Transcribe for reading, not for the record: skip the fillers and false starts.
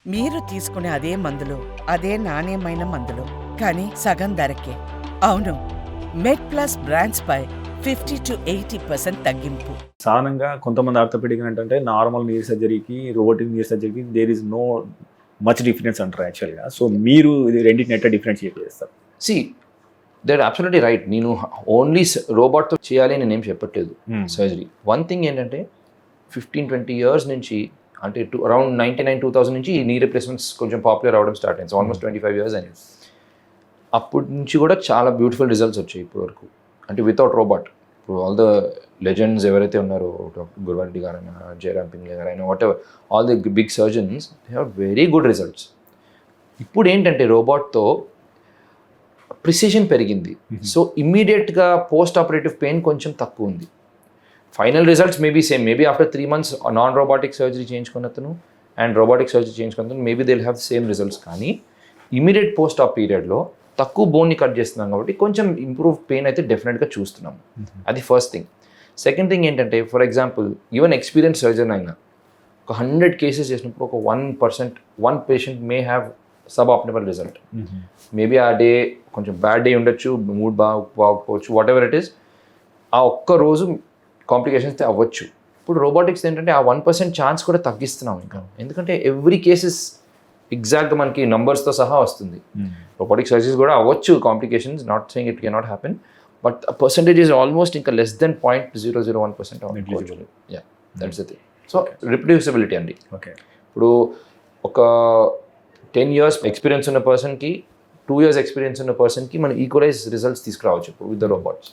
మీరు తీసుకునే అదే మందులు, అదే నాణ్యమైన మందులు, కానీ సగం ధరకే. అవును, MedPlus బ్రాండ్స్ పై 50-80% తగ్గింపు. సాధారణంగా కొంతమంది ఆర్థోపెడిక్ అంటే నార్మల్ నీ సర్జరీకి రోబోటిక్ నీ సర్జరీకి there is no much difference అంటారు యాక్చువల్గా. సో మీరు ఇది రెండింటిని ఎట్లా డిఫరెన్షియేట్ చేస్తారు? See that absolutely right. నేను ఓన్లీ రోబోట్తో చేయాలి అని నేనేం చెప్పట్లేదు సర్జరీ. వన్ థింగ్ ఏంటంటే 15-20 years నుంచి అంటే అరౌండ్ 99-2000 నుంచి ఈ నీ రిప్లేస్మెంట్స్ కొంచెం పాపులర్ అవ్వడం స్టార్ట్ అయింది. ఆల్మోస్ట్ 25 years అయింది. అప్పటి నుంచి కూడా చాలా బ్యూటిఫుల్ రిజల్ట్స్ వచ్చాయి ఇప్పటి వరకు, అంటే వితౌట్ రోబోట్. ఇప్పుడు ఆల్ ద లెజెండ్స్ ఎవరైతే ఉన్నారో, డాక్టర్ గురువారెడ్డి గారైనా, జయరామ్ పింగ్లే గారైనా, whatever, all the big surgeons, they have very good results. ఇప్పుడు ఏంటంటే రోబోట్తో ప్రిసిషన్ పెరిగింది. సో ఇమ్మీడియట్గా పోస్ట్ ఆపరేటివ్ పెయిన్ కొంచెం తక్కువ ఉంది. Final results maybe same. Maybe after 3 months non robotic surgery చేయించుకున్న అతను అండ్ రోబోటిక్ సర్జరీ చేయించుకున్న అతను maybe they will have same results. కానీ ఇమీడియట్ పోస్ట్ ఆప్ పీరియడ్లో తక్కువ బోన్ని కట్ చేస్తున్నాం కాబట్టి కొంచెం ఇంప్రూవ్ పెయిన్ అయితే డెఫినెట్గా చూస్తున్నాం. అది ఫస్ట్ థింగ్. సెకండ్ థింగ్ ఏంటంటే, for example even experience surgeon అయినా ఒక 100 cases చేసినప్పుడు ఒక 1 patient may have suboptimal result. Maybe ఆ డే కొంచెం బ్యాడ్ డే ఉండొచ్చు, మూడ్ బాగోకపోవచ్చు, వాట్ ఎవర్ ఇట్ ఈస్, ఆ ఒక్క రోజు కాంప్లికేషన్స్ అవ్వచ్చు. ఇప్పుడు రోబోటిక్స్ ఏంటంటే ఆ 1% ఛాన్స్ కూడా తగ్గిస్తున్నాం ఇంకా, ఎందుకంటే ఎవ్రీ కేసెస్ ఎగ్జాక్ట్గా మనకి నంబర్స్తో సహా వస్తుంది. రోబోటిక్ సర్జరీస్ కూడా అవ్వచ్చు complications, not saying it cannot happen, but ఆ పర్సంటేజ్ ఈజ్ ఆల్మోస్ట్ ఇంకా less than 0.001% అవ్వచ్చు. Yeah, that's the thing. So reproducibility అండి. ఓకే, ఇప్పుడు ఒక 10 years ఎక్స్పీరియన్స్ ఉన్న పర్సన్కి 2 years ఎక్స్పీరియన్స్ ఉన్న పర్సన్కి మనం ఈక్వలైజ్ రిజల్ట్స్ తీసుకురావచ్చు ఇప్పుడు విత్ ద రోబోట్స్.